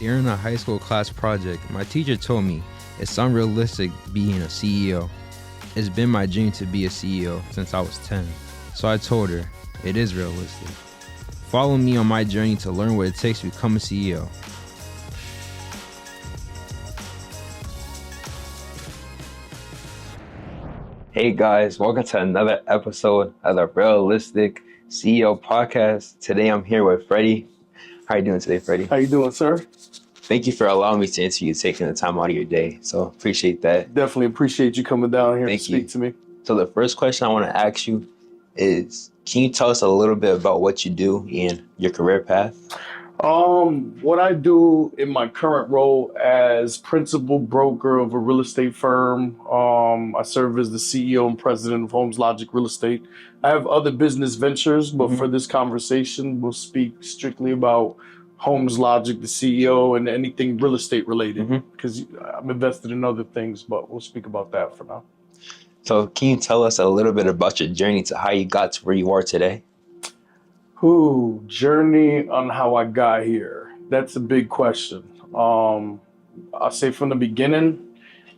During a high school class project, my teacher told me it's unrealistic being a CEO. It's been my dream to be a CEO since I was 10. So I told her, it is realistic. Follow me on my journey to learn what it takes to become a CEO. Hey guys, welcome to another episode of the Realistic CEO podcast. Today I'm here with Freddy. How are you doing today, Freddy? How you doing, sir? Thank you for allowing me to interview you, taking the time out of your day. So appreciate that. Definitely appreciate you coming down here to speak to me. So the first question I want to ask you is, can you tell us a little bit about what you do in your career path? What I do in my current role as principal broker of a real estate firm, I serve as the CEO and president of Holmes Real Estate. I have other business ventures, but for this conversation, we'll speak strictly about Holmes Logic, the CEO, and anything real estate related, because I'm invested in other things, but we'll speak about that for now. So can you tell us a little bit about your journey to how you got to where you are today? Journey on how I got here. That's a big question. I'll say from the beginning,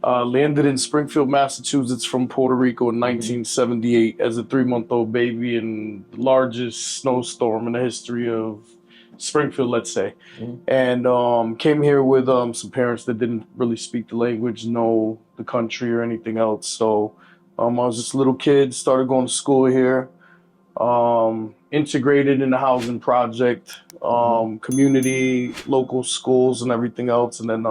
landed in Springfield, Massachusetts from Puerto Rico in 1978 as a 3-month-old baby in the largest snowstorm in the history of Springfield, let's say. And came here with some parents that didn't really speak the language, know the country or anything else. So I was just a little kid, started going to school here. Integrated in the housing project, community, local schools and everything else. And then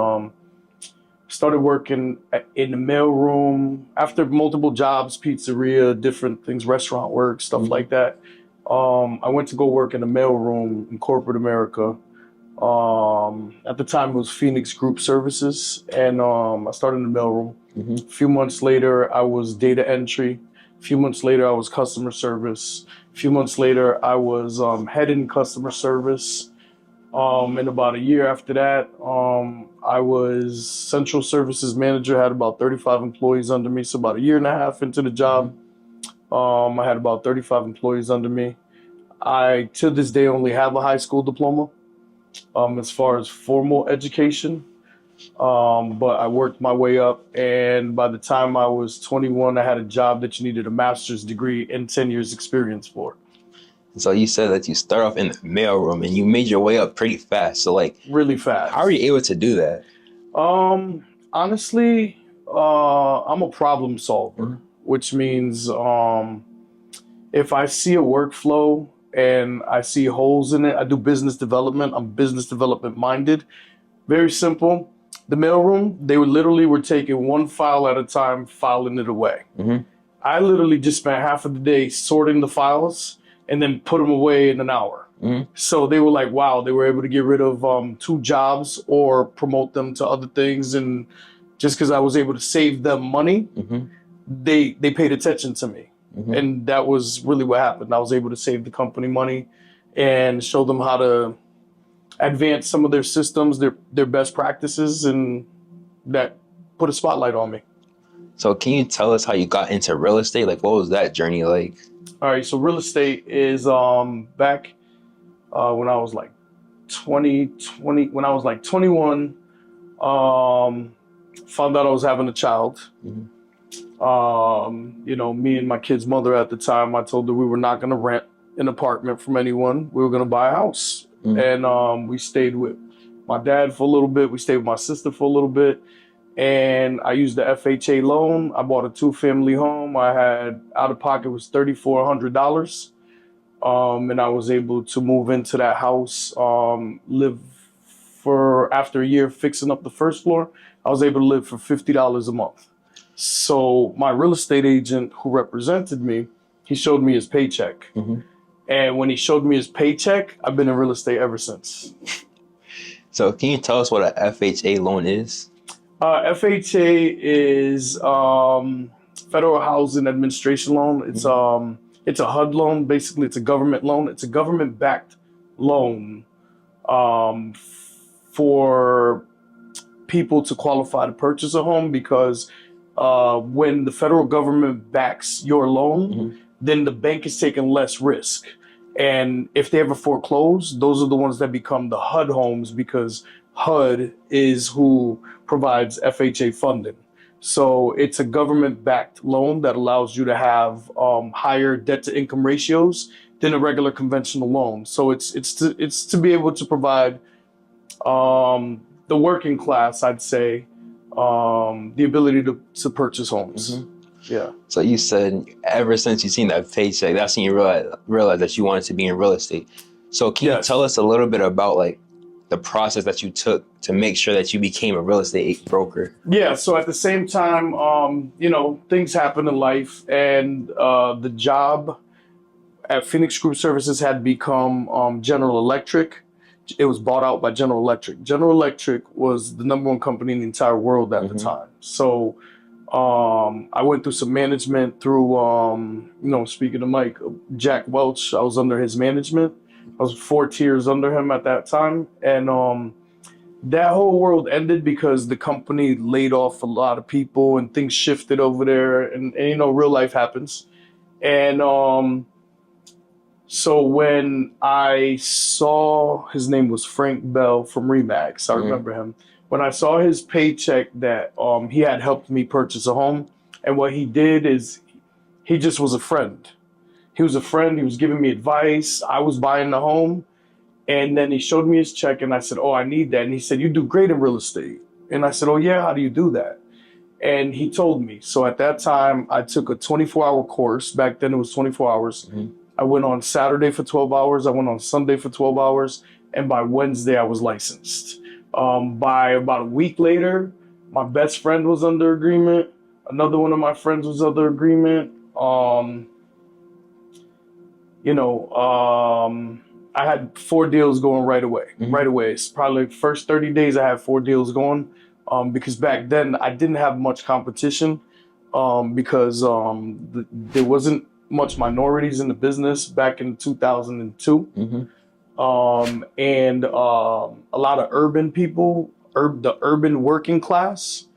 started working in the mailroom after multiple jobs, pizzeria, different things, restaurant work, stuff like that. I went to go work in the mailroom in corporate America. At the time it was Phoenix Group Services, and I started in the mailroom. A few months later, I was data entry. A few months later, I was customer service. A few months later, I was head in customer service. And about a year after that, I was central services manager, had about 35 employees under me. So about a year and a half into the job, I had about 35 employees under me. I, to this day, only have a high school diploma as far as formal education. But I worked my way up, and by the time I was 21, I had a job that you needed a master's degree and 10 years experience for. So you said that you start off in the mailroom and you made your way up pretty fast. So really fast. How are you able to do that? Honestly, I'm a problem solver, which means if I see a workflow and I see holes in it, I do business development. I'm business development minded. Very simple. The mailroom, they were taking one file at a time, filing it away. I literally just spent half of the day sorting the files and then put them away in an hour. So they were like, wow, they were able to get rid of 2 jobs or promote them to other things. And just because I was able to save them money, they paid attention to me. And that was really what happened. I was able to save the company money and show them how to advance some of their systems, their best practices, and that put a spotlight on me. So can you tell us how you got into real estate? What was that journey like? All right, so real estate is back when I was like 21, found out I was having a child. Me and my kid's mother at the time, I told her we were not going to rent an apartment from anyone. We were going to buy a house. And we stayed with my dad for a little bit. We stayed with my sister for a little bit. And I used the FHA loan. I bought a 2-family home. I had out of pocket was $3,400. And I was able to move into that house, live for, after a year fixing up the first floor, I was able to live for $50 a month. So my real estate agent who represented me, he showed me his paycheck. And when he showed me his paycheck, I've been in real estate ever since. So can you tell us what an FHA loan is? FHA is Federal Housing Administration loan. It's a HUD loan. Basically, it's a government loan. It's a government-backed loan for people to qualify to purchase a home, because when the federal government backs your loan, then the bank is taking less risk. And if they ever foreclose, those are the ones that become the HUD homes, because HUD is who provides FHA funding. So it's a government-backed loan that allows you to have higher debt-to-income ratios than a regular conventional loan. So it's to be able to provide the working class, I'd say, the ability to purchase homes. Mm-hmm. Yeah. So you said ever since you seen that paycheck, that's when you realized that you wanted to be in real estate. So can you tell us a little bit about like the process that you took to make sure that you became a real estate broker? Yeah. So at the same time, things happen in life, and the job at Phoenix Group Services had become General Electric. It was bought out by General Electric. General Electric was the number one company in the entire world at the time. So I went through some management through, speaking to Mike, Jack Welch. I was under his management. I was 4 tiers under him at that time. And that whole world ended because the company laid off a lot of people and things shifted over there. And real life happens. And so when I saw, his name was Frank Bell from Remax, I remember him. When I saw his paycheck that he had helped me purchase a home, and what he did is he just was a friend. He was a friend. He was giving me advice. I was buying the home, and then he showed me his check, and I said, "Oh, I need that." And he said, "You do great in real estate." And I said, "Oh yeah, how do you do that?" And he told me. So at that time, I took a 24-hour course. Back then, it was 24 hours. I went on Saturday for 12 hours. I went on Sunday for 12 hours. And by Wednesday, I was licensed. By about a week later, my best friend was under agreement. Another one of my friends was under agreement. I had 4 deals going right away. Right away. It's probably first 30 days I had 4 deals going. Because back then I didn't have much competition because there wasn't much minorities in the business back in 2002. And a lot of urban people, the urban working class,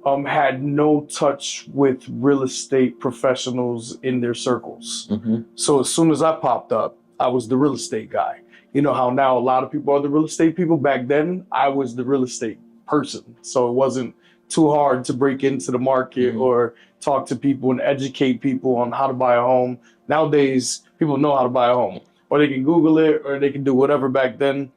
had no touch with real estate professionals in their circles. So as soon as I popped up, I was the real estate guy. You know how now a lot of people are the real estate people? Back then, I was the real estate person. So it wasn't too hard to break into the market or talk to people and educate people on how to buy a home. Nowadays, people know how to buy a home, or they can Google it, or they can do whatever. Back then,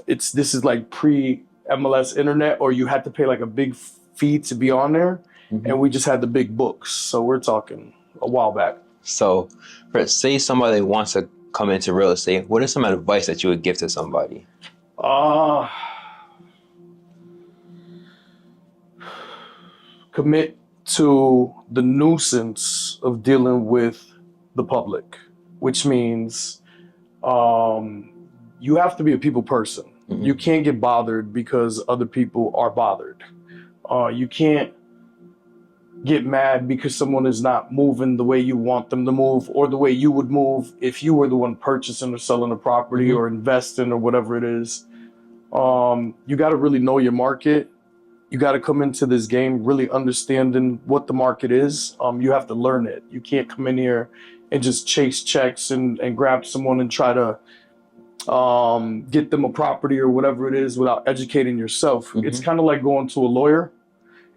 this is like pre-MLS internet, or you had to pay like a big fee to be on there, and we just had the big books. So we're talking a while back. So, say somebody wants to come into real estate, what is some advice that you would give to somebody? Commit to the nuisance of dealing with the public, which means you have to be a people person. You can't get bothered because other people are bothered. You can't get mad because someone is not moving the way you want them to move, or the way you would move if you were the one purchasing or selling a property or investing or whatever it is. You got to really know your market. You got to come into this game really understanding what the market is. You have to learn it. You can't come in here and just chase checks and grab someone and try to get them a property or whatever it is without educating yourself. It's kind of like going to a lawyer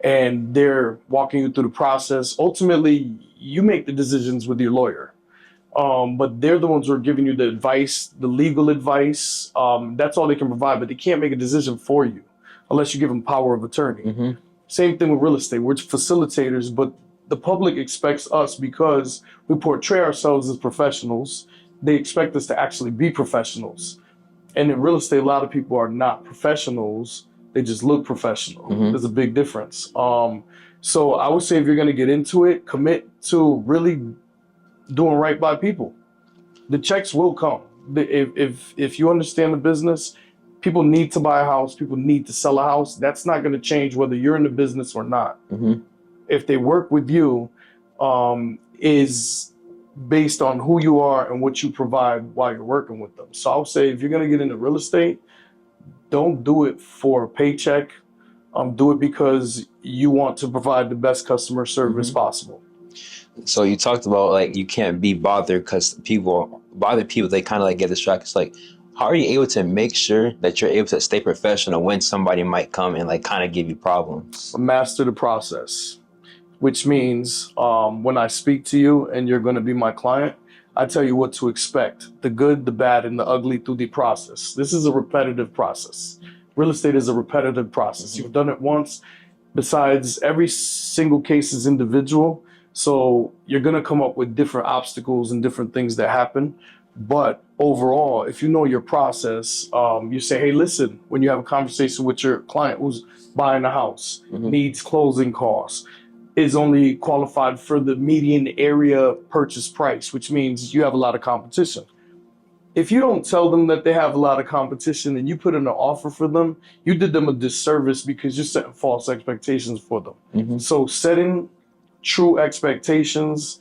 and they're walking you through the process. Ultimately, you make the decisions with your lawyer. But they're the ones who are giving you the advice, the legal advice. That's all they can provide, but they can't make a decision for you unless you give them power of attorney. Same thing with real estate. We're facilitators, but the public expects us, because we portray ourselves as professionals, they expect us to actually be professionals. And in real estate, a lot of people are not professionals. They just look professional. There's a big difference. So I would say if you're going to get into it, commit to really doing right by people. The checks will come. If you understand the business, people need to buy a house. People need to sell a house. That's not going to change whether you're in the business or not. If they work with you, is based on who you are and what you provide while you're working with them. So I would say if you're going to get into real estate, don't do it for a paycheck. Do it because you want to provide the best customer service possible. So you talked about like you can't be bothered because people, they kind of like get distracted. It's like, How are you able to make sure that you're able to stay professional when somebody might come and like kind of give you problems? Master the process, which means when I speak to you and you're going to be my client, I tell you what to expect, the good, the bad, and the ugly through the process. This is a repetitive process. Real estate is a repetitive process. You've done it once. Besides, every single case is individual. So you're going to come up with different obstacles and different things that happen. But overall, if you know your process, you say, hey, listen, when you have a conversation with your client who's buying a house, needs closing costs, is only qualified for the median area purchase price, which means you have a lot of competition. If you don't tell them that they have a lot of competition and you put in an offer for them, you did them a disservice because you're setting false expectations for them. So setting true expectations,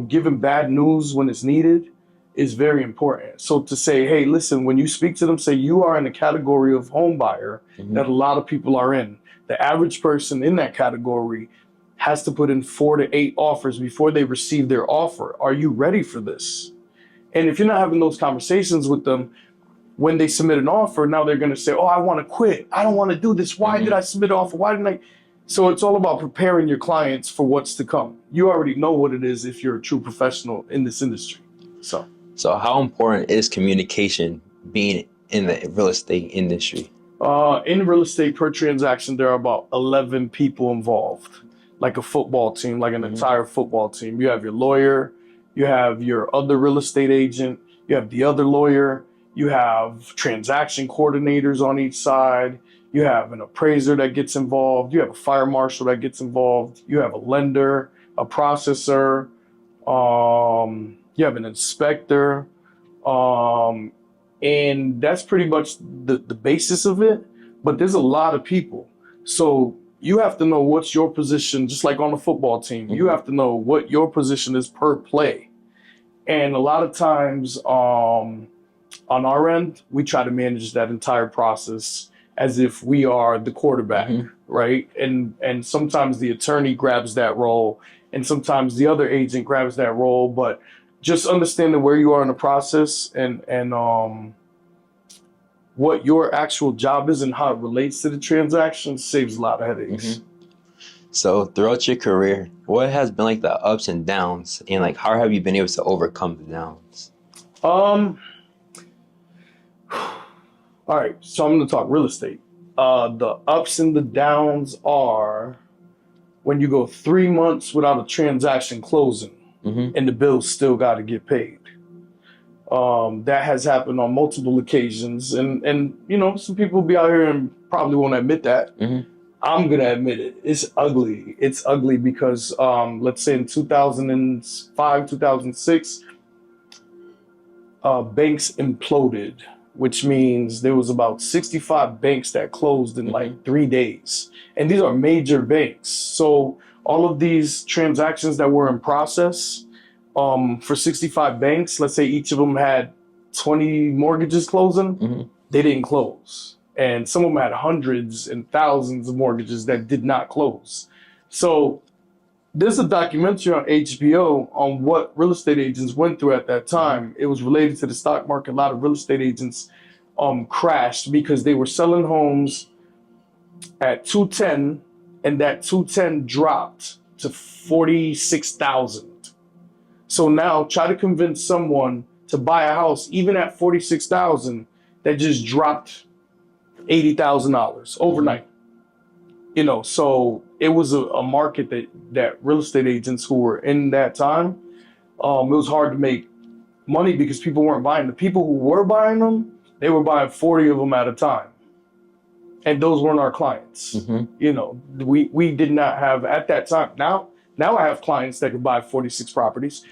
giving bad news when it's needed is very important. So to say, hey, listen, when you speak to them, say you are in a category of home buyer that a lot of people are in. The average person in that category has to put in 4 to 8 offers before they receive their offer. Are you ready for this? And if you're not having those conversations with them, when they submit an offer, now they're going to say, oh, I want to quit. I don't want to do this. Why did I submit an offer? Why didn't I? So it's all about preparing your clients for what's to come. You already know what it is if you're a true professional in this industry. So how important is communication being in the real estate industry? In real estate per transaction, there are about 11 people involved, like a football team, like an entire football team. You have your lawyer, you have your other real estate agent, you have the other lawyer, you have transaction coordinators on each side, you have an appraiser that gets involved, you have a fire marshal that gets involved, you have a lender, a processor, you have an inspector, and that's pretty much the basis of it. But there's a lot of people. So you have to know what's your position, just like on a football team. You have to know what your position is per play. And a lot of times on our end, we try to manage that entire process as if we are the quarterback, right? And sometimes the attorney grabs that role, and sometimes the other agent grabs that role. But just understanding where you are in the process and what your actual job is and how it relates to the transaction saves a lot of headaches. So throughout your career, what has been like the ups and downs, and like how have you been able to overcome the downs? All right, so I'm going to talk real estate. The ups and the downs are when you go 3 months without a transaction closing and the bills still got to get paid. That has happened on multiple occasions, and you know, some people be out here and probably won't admit that. I'm gonna admit it. It's ugly. It's ugly because let's say in 2005, 2006, banks imploded, which means there was about 65 banks that closed in like 3 days, and these are major banks. So all of these transactions that were in process. For 65 banks, let's say each of them had 20 mortgages closing, they didn't close. And some of them had hundreds and thousands of mortgages that did not close. So there's a documentary on HBO on what real estate agents went through at that time. It was related to the stock market. A lot of real estate agents crashed because they were selling homes at 210, and that 210 dropped to 46,000. So now try to convince someone to buy a house, even at 46,000, that just dropped $80,000 overnight. You know, so it was a market that real estate agents who were in that time, it was hard to make money because people weren't buying. The people who were buying them, they were buying 40 of them at a time. And those weren't our clients. You know, we did not have at that time. Now I have clients that could buy 46 properties,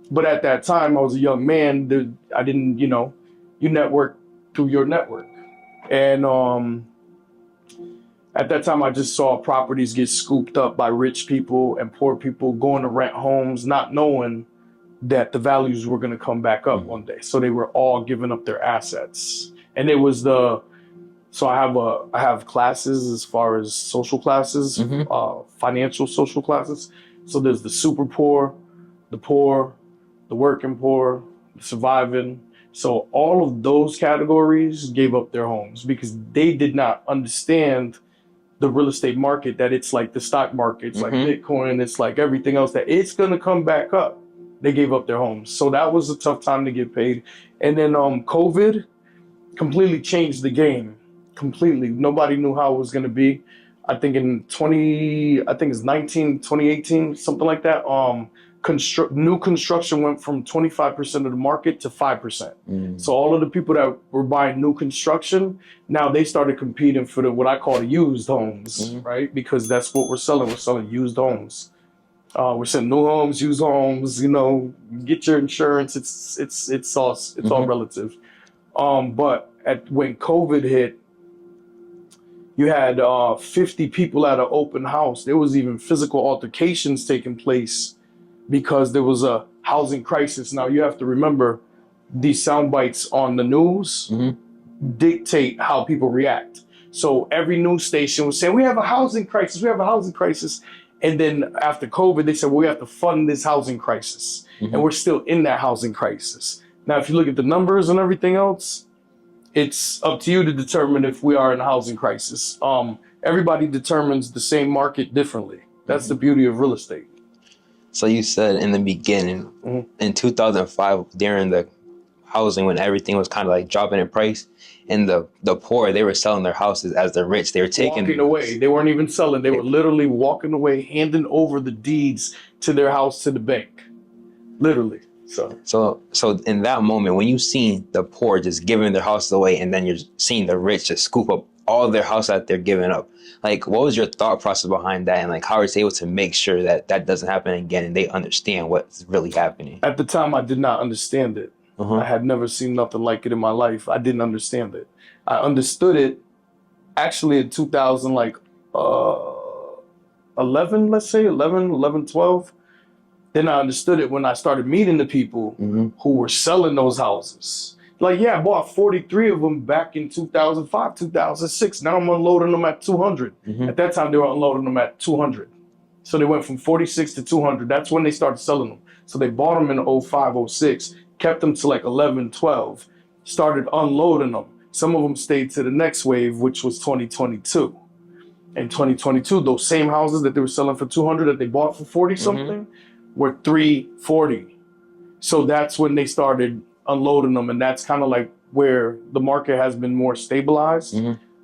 but at that time I was a young man. I didn't, you know, you network through your network. And at that time I just saw properties get scooped up by rich people and poor people going to rent homes, not knowing that the values were going to come back up one day. So they were all giving up their assets. And it was so I have classes as far as social classes, financial social classes. So there's the super poor, the working poor, the surviving. So all of those categories gave up their homes because they did not understand the real estate market, that it's like the stock market, it's like Bitcoin, it's like everything else, that it's going to come back up. They gave up their homes. So that was a tough time to get paid. And then COVID completely changed the game. Completely. Nobody knew how it was going to be. I think in 2018, something like that, new construction went from 25% of the market to 5%. So all of the people that were buying new construction, now they started competing for what I call the used homes, right? Because that's what we're selling. We're selling used homes. We're selling new homes, used homes. You know, get your insurance. It's all relative. But when COVID hit, you had 50 people at an open house. There was even physical altercations taking place because there was a housing crisis. Now you have to remember, these sound bites on the news dictate how people react. So every news station was saying, we have a housing crisis, we have a housing crisis. And then after COVID, they said, well, we have to fund this housing crisis. And we're still in that housing crisis. Now, if you look at the numbers and everything else, it's up to you to determine if we are in a housing crisis. Everybody determines the same market differently. That's the beauty of real estate. So you said in the beginning, in 2005, during the housing, when everything was kind of like dropping in price, and the poor, they were selling their houses, as the rich, they were walking away. They weren't even selling. They were literally walking away, handing over the deeds to their house to the bank. Literally. So in that moment, when you seen the poor just giving their houses away, and then you're seeing the rich just scoop up all their house that they're giving up, like, what was your thought process behind that? And like, how are you able to make sure that that doesn't happen again and they understand what's really happening? At the time, I did not understand it. I had never seen nothing like it in my life. I didn't understand it. I understood it actually in 2011, let's say 11, 12. Then I understood it when I started meeting the people who were selling those houses. Like, yeah, I bought 43 of them back in 2005, 2006. Now I'm unloading them at 200. At that time, they were unloading them at 200. So they went from 46 to 200. That's when they started selling them. So they bought them in 05, 06, kept them to like 11, 12, started unloading them. Some of them stayed to the next wave, which was 2022. In 2022, those same houses that they were selling for 200 that they bought for 40 something were 340. So that's when they started unloading them, and that's kind of like where the market has been more stabilized.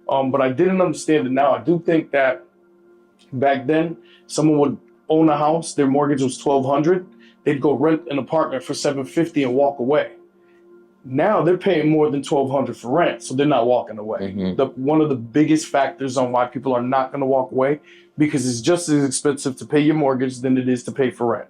But I didn't understand it now. I do think that back then, someone would own a house, their mortgage was $1,200, they'd go rent an apartment for $750 and walk away. Now they're paying more than $1,200 for rent, so they're not walking away. One of the biggest factors on why people are not going to walk away, because it's just as expensive to pay your mortgage than it is to pay for rent.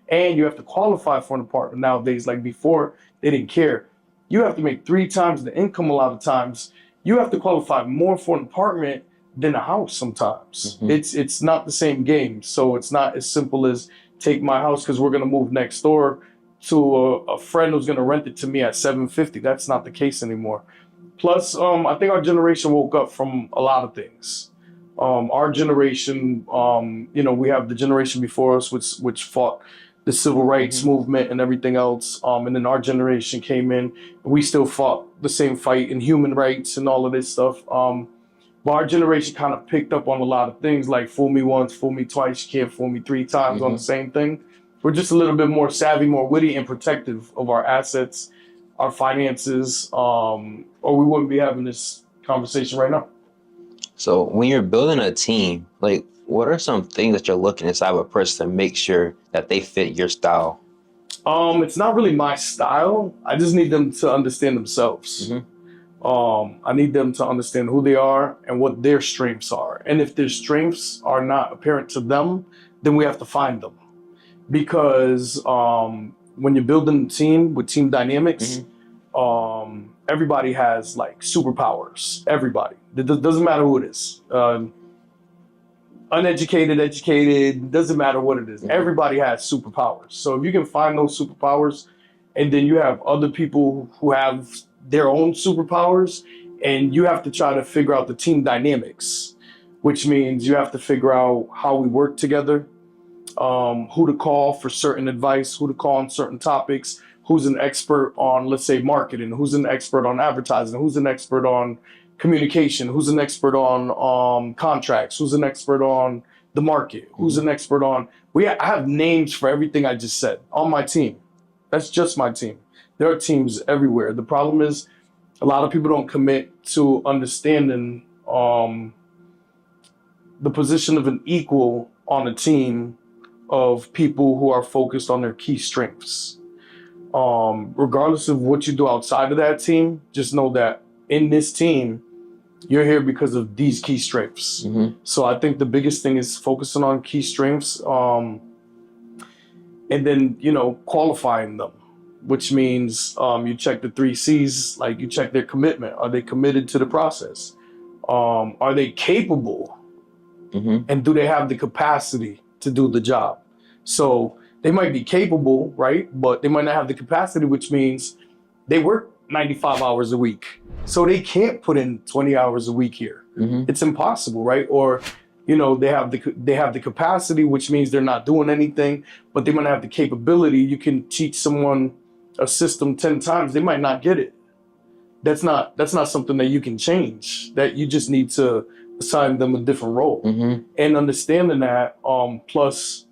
And you have to qualify for an apartment nowadays. Like before, they didn't care. You have to make 3 times the income a lot of times. You have to qualify more for an apartment than a house sometimes. It's not the same game. So it's not as simple as take my house because we're going to move next door to a friend who's going to rent it to me at $750. That's not the case anymore. Plus, I think our generation woke up from a lot of things. Our generation, we have the generation before us, which fought the civil rights movement and everything else. And then our generation came in, and we still fought the same fight in human rights and all of this stuff. But our generation kind of picked up on a lot of things, like fool me once, fool me twice, you can't fool me 3 times on the same thing. We're just a little bit more savvy, more witty, and protective of our assets, our finances, or we wouldn't be having this conversation right now. So when you're building a team, like, what are some things that you're looking inside of a person to make sure that they fit your style? It's not really my style. I just need them to understand themselves. I need them to understand who they are and what their strengths are. And if their strengths are not apparent to them, then we have to find them. Because when you're building a team with team dynamics, everybody has like superpowers. Everybody. It doesn't matter who it is. Uneducated, educated, doesn't matter what it is. Everybody has superpowers. So if you can find those superpowers, and then you have other people who have their own superpowers, and you have to try to figure out the team dynamics, which means you have to figure out how we work together, who to call for certain advice, who to call on certain topics, who's an expert on, let's say, marketing, who's an expert on advertising, who's an expert on communication, who's an expert on contracts, who's an expert on the market, who's an expert on, I have names for everything I just said on my team. That's just my team. There are teams everywhere. The problem is a lot of people don't commit to understanding the position of an equal on a team of people who are focused on their key strengths. Regardless of what you do outside of that team, just know that in this team, you're here because of these key strengths. So I think the biggest thing is focusing on key strengths, and then, qualifying them, which means you check the 3 C's, like you check their commitment. Are they committed to the process? Are they capable? And do they have the capacity to do the job? So they might be capable, right? But they might not have the capacity, which means they work 95 hours a week. So they can't put in 20 hours a week here. It's impossible, right? Or, they have the capacity, which means they're not doing anything, but they might not have the capability. You can teach someone a system 10 times, they might not get it. That's not something that you can change. That you just need to assign them a different role. And understanding that, plus,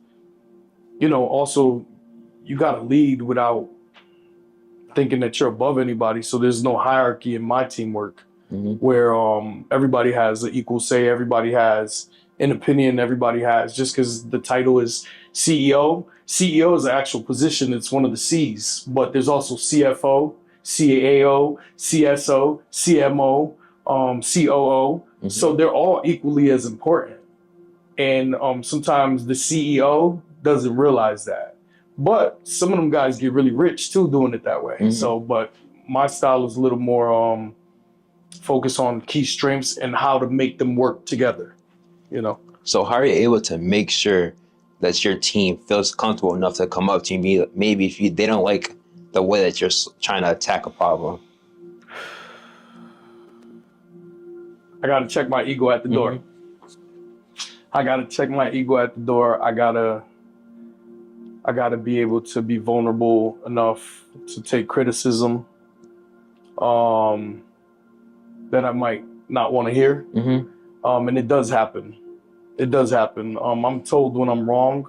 also you got to lead without thinking that you're above anybody. So there's no hierarchy in my teamwork where everybody has an equal say, everybody has an opinion, everybody has, just because the title is CEO. CEO is an actual position. It's one of the C's, but there's also CFO, CAO, CSO, CMO, COO. So they're all equally as important. And sometimes the CEO doesn't realize that. But some of them guys get really rich too doing it that way. So, but my style is a little more focused on key strengths and how to make them work together, So how are you able to make sure that your team feels comfortable enough to come up to you, maybe if they don't like the way that you're trying to attack a problem? I got to check my ego at the door. I got to check my ego at the door. I gotta be able to be vulnerable enough to take criticism that I might not want to hear. And it does happen. I'm told when I'm wrong.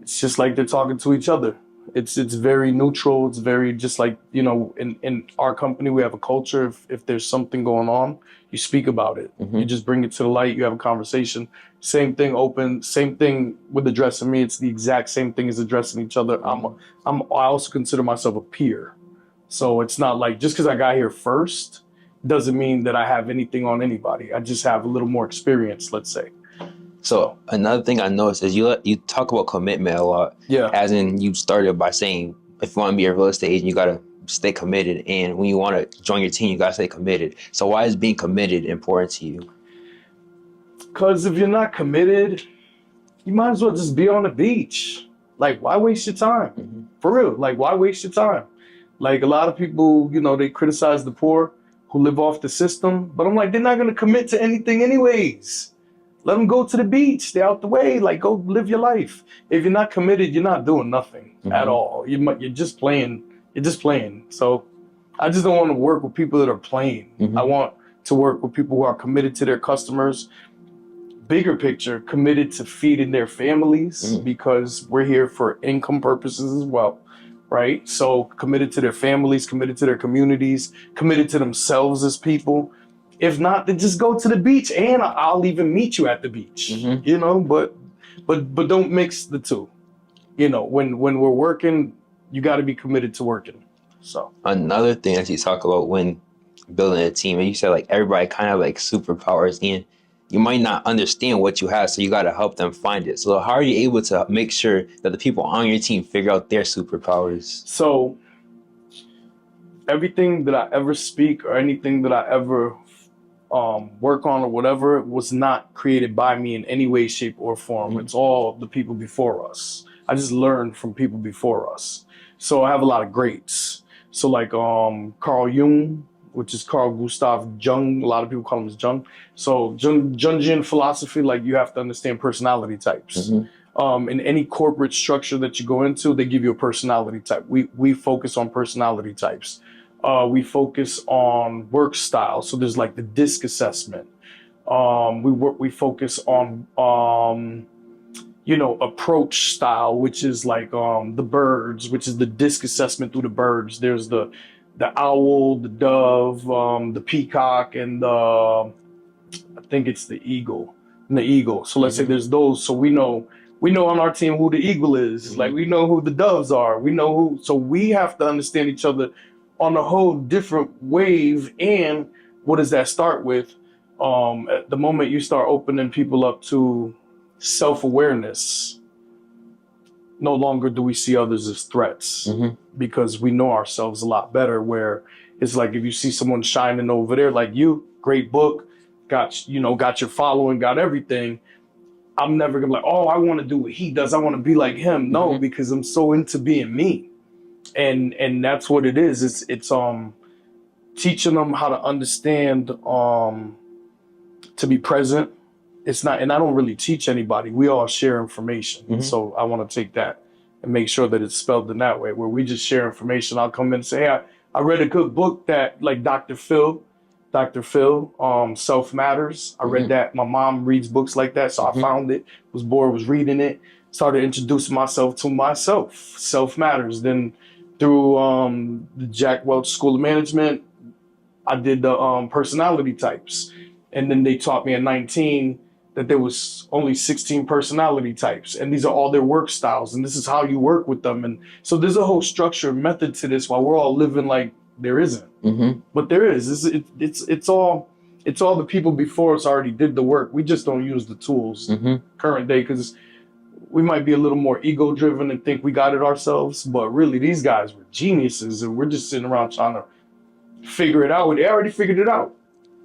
It's just like they're talking to each other. It's very neutral. It's very just like, in our company, we have a culture. If there's something going on, you speak about it. You just bring it to the light. You have a conversation. Same thing open. Same thing with addressing me. It's the exact same thing as addressing each other. I also consider myself a peer. So it's not like just because I got here first doesn't mean that I have anything on anybody. I just have a little more experience, let's say. So another thing I noticed is you talk about commitment a lot. Yeah. As in, you started by saying, if you want to be a real estate agent, you got to stay committed. And when you want to join your team, you got to stay committed. So why is being committed important to you? Because if you're not committed, you might as well just be on the beach. Like, why waste your time? For real. Like, why waste your time? Like, a lot of people, they criticize the poor who live off the system. But I'm like, they're not going to commit to anything anyways. Let them go to the beach. Stay out the way. Like, go live your life. If you're not committed, you're not doing nothing at all. You're just playing. You're just playing. So I just don't want to work with people that are playing. I want to work with people who are committed to their customers. Bigger picture, committed to feeding their families because we're here for income purposes as well, right? So committed to their families, committed to their communities, committed to themselves as people. If not, then just go to the beach, and I'll even meet you at the beach. But don't mix the two. When we're working, you got to be committed to working. So another thing that you talk about when building a team, and you said like everybody kind of like superpowers, and you might not understand what you have, so you got to help them find it. So how are you able to make sure that the people on your team figure out their superpowers? So everything that I ever speak or anything that I ever work on or whatever was not created by me in any way, shape, or form. It's all the people before us. I just learned from people before us. So I have a lot of greats. So like Carl Jung, which is Carl Gustav Jung. A lot of people call him Jung. So Jungian philosophy, like you have to understand personality types. In any corporate structure that you go into, they give you a personality type. We focus on personality types. We focus on work style. So there's like the DISC assessment. We focus on approach style, which is like the birds, which is the DISC assessment through the birds. There's the owl, the dove, the peacock, and I think it's the eagle. And the eagle. So let's say there's those. So we know on our team who the eagle is. Like we know who the doves are. We know who. So we have to understand each other on a whole different wave. And what does that start with? At the moment you start opening people up to self-awareness, no longer do we see others as threats because we know ourselves a lot better, where it's like if you see someone shining over there, like you, great book, got your following, got everything. I'm never gonna be like, oh, I want to do what he does. I want to be like him. No, because I'm so into being me. And that's what it is. It's teaching them how to understand to be present. It's not, and I don't really teach anybody. We all share information. So I want to take that and make sure that it's spelled in that way, where we just share information. I'll come in and say, hey, I read a good book that like Dr. Phil, Self Matters. I read that. My mom reads books like that. So I found it, was bored, was reading it, started introducing myself to myself. Self Matters. Then through the Jack Welch School of Management, I did the personality types. And then they taught me at 19 that there was only 16 personality types. And these are all their work styles. And this is how you work with them. And so there's a whole structure and method to this, while we're all living like there isn't. But there is. It's all the people before us already did the work. We just don't use the tools current day, because we might be a little more ego driven and think we got it ourselves. But really, these guys were geniuses, and we're just sitting around trying to figure it out. They already figured it out.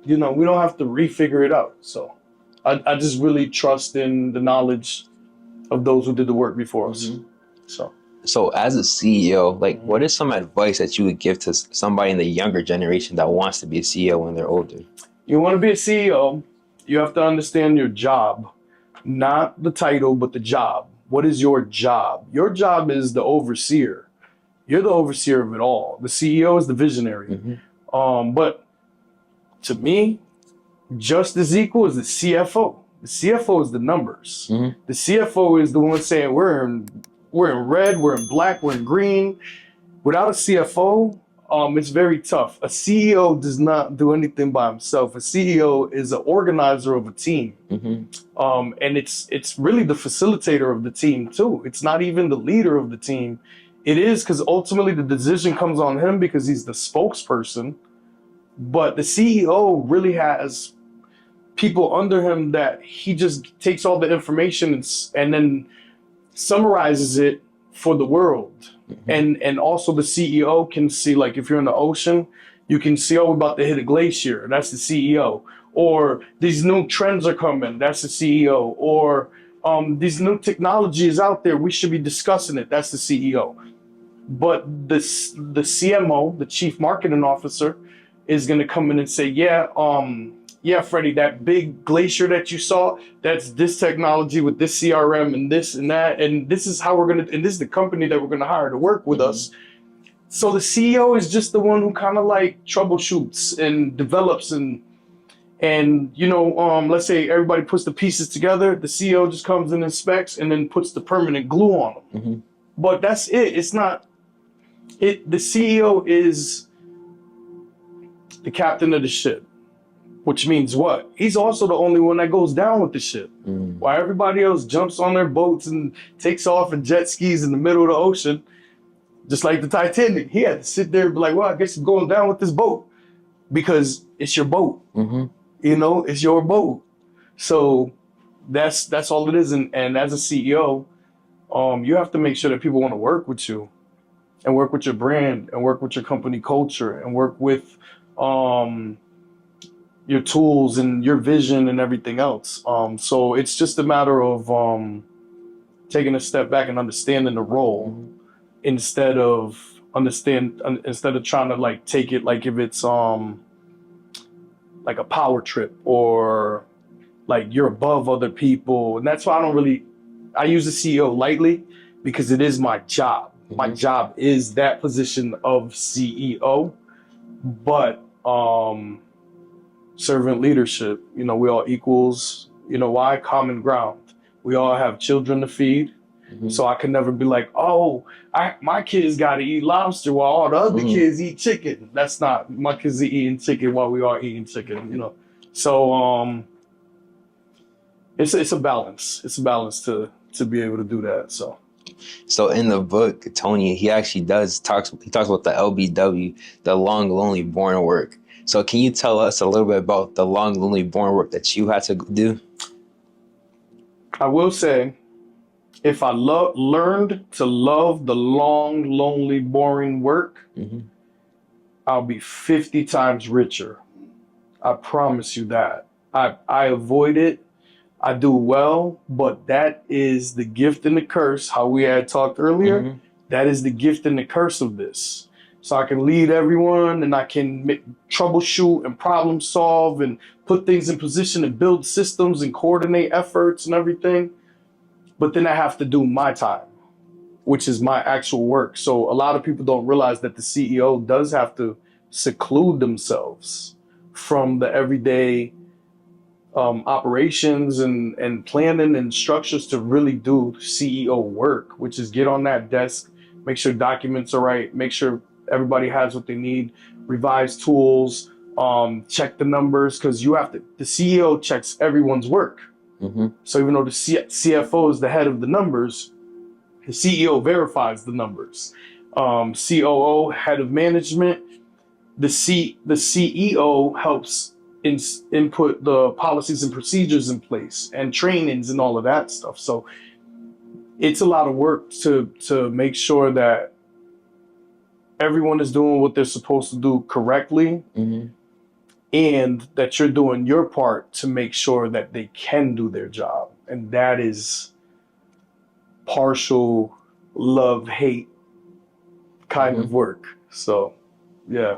We don't have to refigure it out. So I just really trust in the knowledge of those who did the work before us. So as a CEO, like what is some advice that you would give to somebody in the younger generation that wants to be a CEO when they're older? You want to be a CEO, you have to understand your job, not the title, but the job. What is your job? Your job is the overseer. You're the overseer of it all. The CEO is the visionary. But to me, just as equal as the CFO. The CFO is the numbers. The CFO is the one saying we're in red, we're in black, we're in green. Without a CFO, it's very tough. A CEO does not do anything by himself. A CEO is an organizer of a team. And it's really the facilitator of the team too. It's not even the leader of the team. It is, because ultimately the decision comes on him because he's the spokesperson. But the CEO really has people under him that he just takes all the information and then summarizes it for the world. And also the CEO can see, like if you're in the ocean, you can see, oh, we're about to hit a glacier. That's the CEO. Or these new trends are coming. That's the CEO. Or these new technology is out there. We should be discussing it. That's the CEO. But the CMO, the Chief Marketing Officer, is going to come in and say, yeah, Freddy, that big glacier that you saw, that's this technology with this CRM and this and that. And this is how and this is the company that we're going to hire to work with us. So the CEO is just the one who kind of like troubleshoots and develops and let's say everybody puts the pieces together. The CEO just comes and inspects and then puts the permanent glue on them. But that's it. It's not it. The CEO is the captain of the ship, which means what? He's also the only one that goes down with the ship. While everybody else jumps on their boats and takes off in jet skis in the middle of the ocean, just like the Titanic. He had to sit there and be like, well, I guess I'm going down with this boat because it's your boat. It's your boat. So that's all it is. And as a CEO, you have to make sure that people want to work with you and work with your brand and work with your company culture and work with your tools and your vision and everything else. So it's just a matter of taking a step back and understanding the role instead of trying to like take it like if it's like a power trip or like you're above other people. And that's why I I use the CEO lightly because it is my job. My job is that position of CEO, but servant leadership, you know, we all equals, you know, why? Common ground. We all have children to feed. So I can never be like, oh, my kids got to eat lobster while all the other kids eat chicken. That's not, my kids are eating chicken while we are eating chicken, you know. So it's a balance. It's a balance to be able to do that. So in the book, Tony, he actually talks about the LBW, the long, lonely, boring work. So can you tell us a little bit about the long, lonely, boring work that you had to do? I will say, if I learned to love the long, lonely, boring work, I'll be 50 times richer. I promise you that. I avoid it. I do well, but that is the gift and the curse, how we had talked earlier. That is the gift and the curse of this. So I can lead everyone and I can troubleshoot and problem solve and put things in position and build systems and coordinate efforts and everything. But then I have to do my time, which is my actual work. So a lot of people don't realize that the CEO does have to seclude themselves from the everyday operations and planning and structures to really do CEO work, which is get on that desk, make sure documents are right, make sure everybody has what they need, revise tools, check the numbers, because the CEO checks everyone's work. So even though the CFO is the head of the numbers, the CEO verifies the numbers. COO, head of management, the CEO helps input the policies and procedures in place and trainings and all of that stuff. So it's a lot of work to make sure that everyone is doing what they're supposed to do correctly, and that you're doing your part to make sure that they can do their job. And that is partial love-hate kind of work. So, yeah.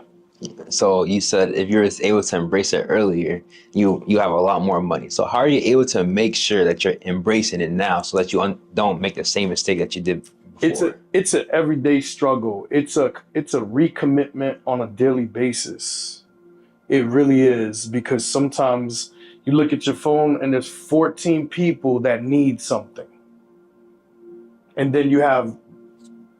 So you said if you're able to embrace it earlier, you have a lot more money. So how are you able to make sure that you're embracing it now so that you don't make the same mistake that you did before? It's an everyday struggle. It's a recommitment on a daily basis. It really is, because sometimes you look at your phone and there's 14 people that need something. And then you have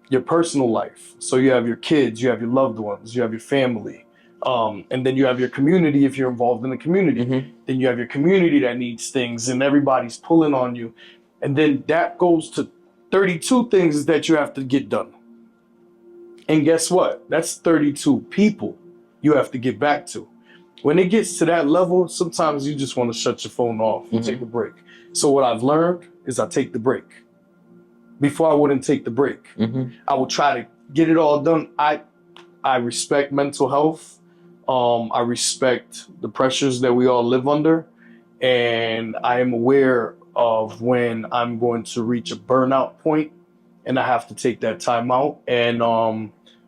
your personal life. So you have your kids, you have your loved ones, you have your family. And then you have your community if you're involved in the community. Then you have your community that needs things and everybody's pulling on you. And then that goes to 32 things that you have to get done. And guess what? That's 32 people you have to get back to. When it gets to that level, sometimes you just want to shut your phone off and take a break. So what I've learned is I take the break. Before I wouldn't take the break. I would try to get it all done. I respect mental health. I respect the pressures that we all live under. And I am aware of when I'm going to reach a burnout point and I have to take that time out. And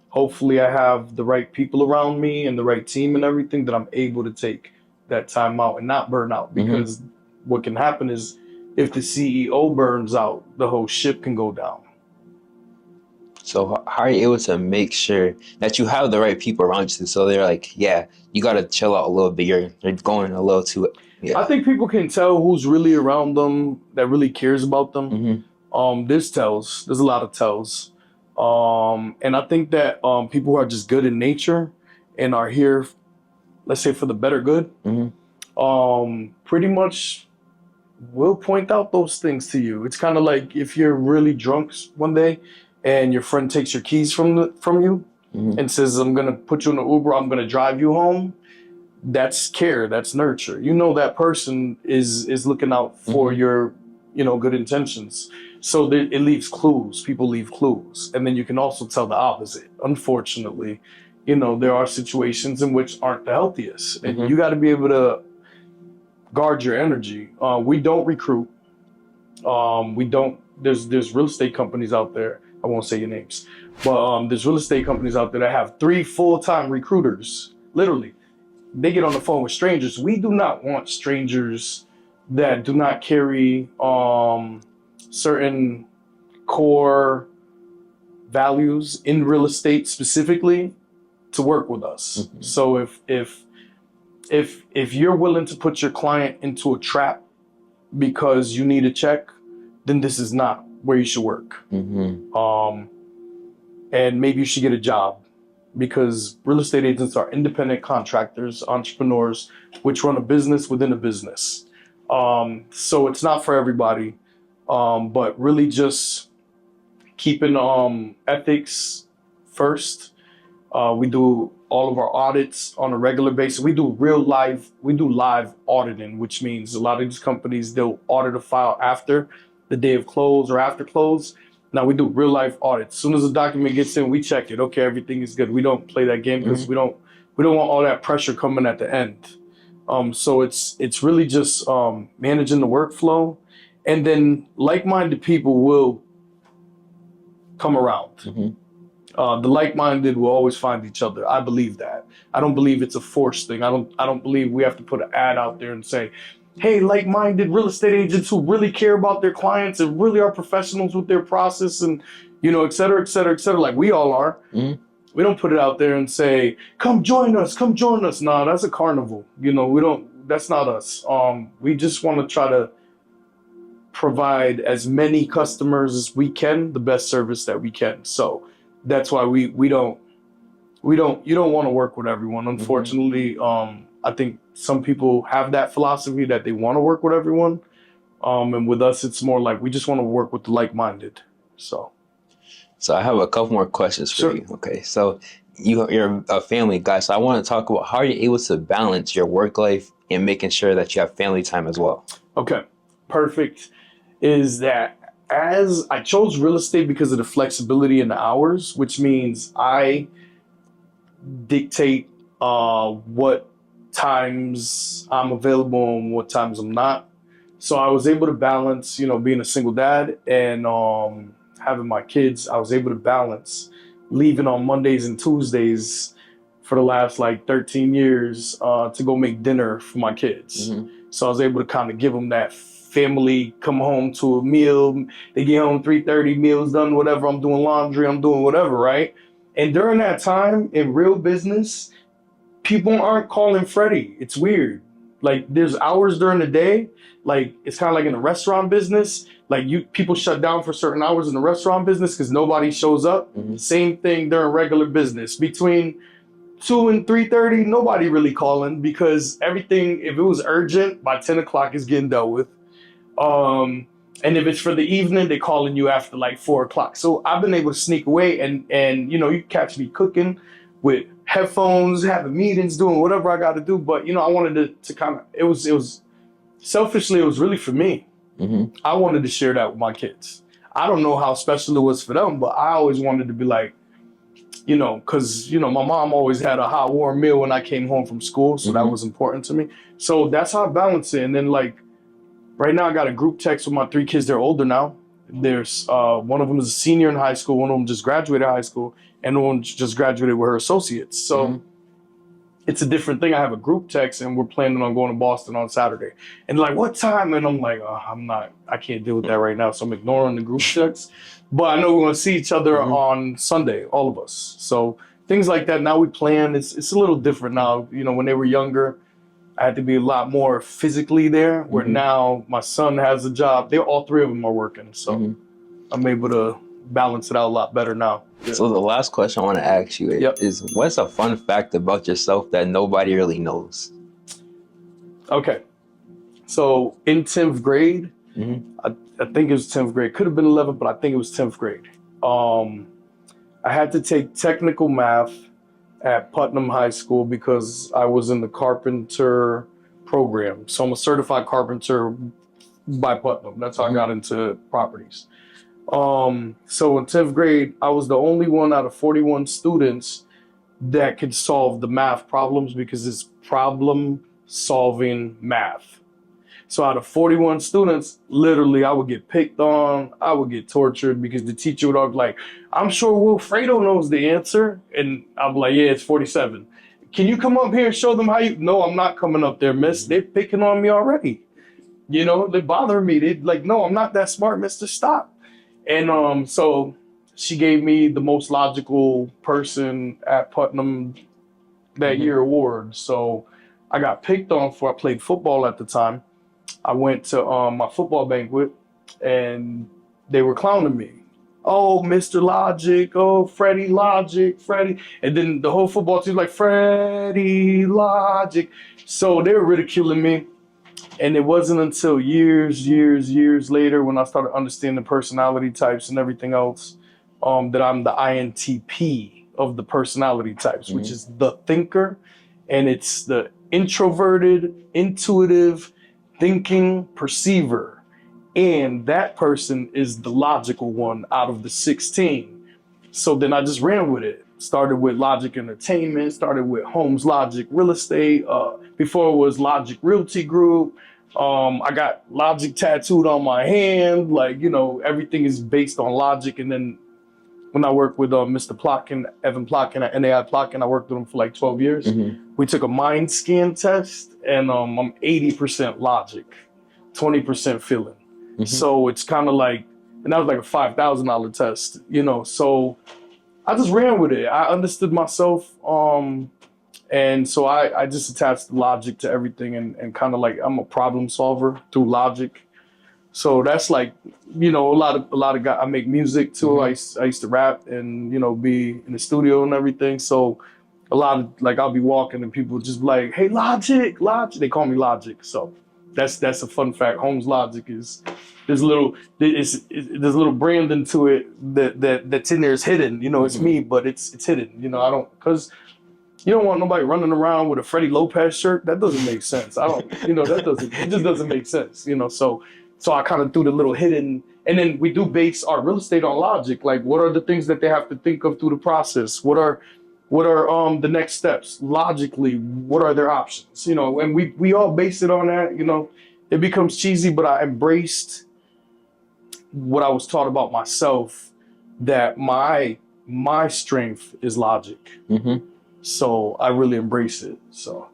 hopefully I have the right people around me and the right team and everything that I'm able to take that time out and not burn out. Because what can happen is if the CEO burns out, the whole ship can go down. So how are you able to make sure that you have the right people around you? So they're like, yeah, you got to chill out a little bit. You're going a little too. Yeah. I think people can tell who's really around them, that really cares about them. There's tells. There's a lot of tells. And I think that people who are just good in nature and are here, let's say for the better good, pretty much will point out those things to you. It's kind of like if you're really drunk one day and your friend takes your keys from you and says, I'm going to put you in an Uber, I'm going to drive you home. That's care, that's nurture. You know that person is looking out for your, good intentions. So it leaves clues. People leave clues. And then you can also tell the opposite. Unfortunately, there are situations in which aren't the healthiest. And you got to be able to guard your energy. We don't recruit. There's real estate companies out there. I won't say your names, but there's real estate companies out there that have 3 full-time recruiters. Literally, they get on the phone with strangers. We do not want strangers that do not carry certain core values in real estate specifically to work with us. Mm-hmm. So if you're willing to put your client into a trap because you need a check, then this is not where you should work. Mm-hmm. And maybe you should get a job, because real estate agents are independent contractors, entrepreneurs, which run a business within a business. So it's not for everybody, but really just keeping ethics first. We do all of our audits on a regular basis. We do live auditing, which means a lot of these companies, they'll audit a file after the day of close or after close. Now we do real life audits. As soon as the document gets in, we check it. Okay, everything is good. We don't play that game because we don't want all that pressure coming at the end. So it's really just managing the workflow, and then like-minded people will come around. Mm-hmm. The like-minded will always find each other. I believe that. I don't believe it's a forced thing. I don't believe we have to put an ad out there and say, hey, like-minded real estate agents who really care about their clients and really are professionals with their process and, et cetera, et cetera, et cetera, like we all are. Mm-hmm. We don't put it out there and say, come join us. No, that's a carnival. That's not us. We just want to try to provide as many customers as we can, the best service that we can. So that's why you don't want to work with everyone. Unfortunately, I think some people have that philosophy that they want to work with everyone. And with us, it's more like we just want to work with the like-minded. So I have a couple more questions for you. Okay. So you're a family guy. So I want to talk about how you're able to balance your work life and making sure that you have family time as well. Okay. Perfect. Is that as I chose real estate because of the flexibility in the hours, which means I dictate what times I'm available and what times I'm not. So I was able to balance, being a single dad and having my kids. I was able to balance leaving on Mondays and Tuesdays for the last 13 years to go make dinner for my kids. Mm-hmm. So I was able to kind of give them that family, come home to a meal. They get home 3:30, meals done, whatever. I'm doing laundry, I'm doing whatever, right? And during that time in real business, people aren't calling Freddy. It's weird. There's hours during the day. It's kind of like in the restaurant business. People shut down for certain hours in the restaurant business because nobody shows up. Mm-hmm. Same thing during regular business. Between 2 and 3:30, nobody really calling because everything, if it was urgent, by 10 o'clock is getting dealt with. And if it's for the evening, they're calling you after 4 o'clock. So I've been able to sneak away and you catch me cooking with headphones, having meetings, doing whatever I got to do. But, I wanted to kind of, it was selfishly, it was really for me. Mm-hmm. I wanted to share that with my kids. I don't know how special it was for them, but I always wanted to be because, my mom always had a hot, warm meal when I came home from school. So that was important to me. So that's how I balance it. And then right now I got a group text with my 3 kids. They're older now. There's one of them is a senior in high school. One of them just graduated high school. And one just graduated with her associates. So it's a different thing. I have a group text and we're planning on going to Boston on Saturday. And what time? And I'm like, I can't deal with that right now. So I'm ignoring the group text. But I know we're going to see each other on Sunday, all of us. So things like that. Now we plan. It's a little different now. When they were younger, I had to be a lot more physically there. Where now my son has a job. All 3 of them are working. So I'm able to balance it out a lot better now. Yeah. So the last question I want to ask you is, what's a fun fact about yourself that nobody really knows? Okay. So in 10th grade, I think it was 10th grade. Could have been 11th, but I think it was 10th grade. I had to take technical math at Putnam High School because I was in the carpenter program. So I'm a certified carpenter by Putnam. That's how I got into properties. So in 10th grade, I was the only one out of 41 students that could solve the math problems because it's problem solving math. So out of 41 students, literally I would get picked on, I would get tortured because the teacher would always be like, I'm sure Wilfredo knows the answer. And I'd be like, yeah, it's 47. Can you come up here and show them how you, no, I'm not coming up there, miss. They're picking on me already. You know, they bother me. They like, no, I'm not that smart, mister, stop. And so she gave me the most logical person at Putnam that year award. So I got picked on for, I played football at the time. I went to my football banquet and they were clowning me. Oh, Mr. Logic. Oh, Freddy Logic, Freddy. And then the whole football team like, Freddy Logic. So they were ridiculing me. And it wasn't until years later when I started understanding personality types and everything else that I'm the INTP of the personality types, which is the thinker. And it's the introverted, intuitive, thinking perceiver. And that person is the logical one out of the 16. So then I just ran with it. Started with Logic Entertainment, started with Holmes Logic Real Estate. Before it was Logic Realty Group. I got Logic tattooed on my hand. Like, you know, everything is based on logic. And then when I worked with Mr. Plotkin, Evan Plotkin at NAI Plotkin, I worked with him for like 12 years. We took a mind scan test and I'm 80% logic, 20% feeling. So it's kind of like, and that was like a $5,000 test, you know, so I just ran with it. I understood myself. And so I just attached logic to everything and kind of like, I'm a problem solver through logic. So that's like, you know, a lot of guys, I make music too. I used to rap and, you know, be in the studio and everything. So a lot of, like, I'll be walking and people just be like, hey, Logic. They call me Logic. So that's a fun fact. Holmes Logic is, there's a little branding to it that's in there is hidden. You know, it's me, but it's hidden. You know, because you don't want nobody running around with a Freddy Lopez shirt. That doesn't make sense. It just doesn't make sense. You know, so I kind of threw the little hidden, and then we do base our real estate on logic. Like, what are the things that they have to think of through the process? What are the next steps logically? What are their options? You know, and we all base it on that. You know, it becomes cheesy, but I embraced what I was taught about myself, that my strength is logic. So I really embrace it. So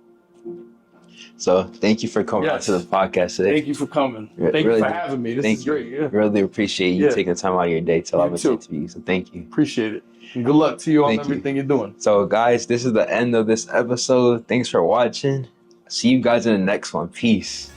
thank you for coming out to the podcast today. Thank you for coming. Thank you for having me. This is great. Yeah. Really appreciate you taking the time out of your day to allow me to interview you. So thank you. Appreciate it. And good luck to you on everything you're doing. So guys, this is the end of this episode. Thanks for watching. See you guys in the next one. Peace.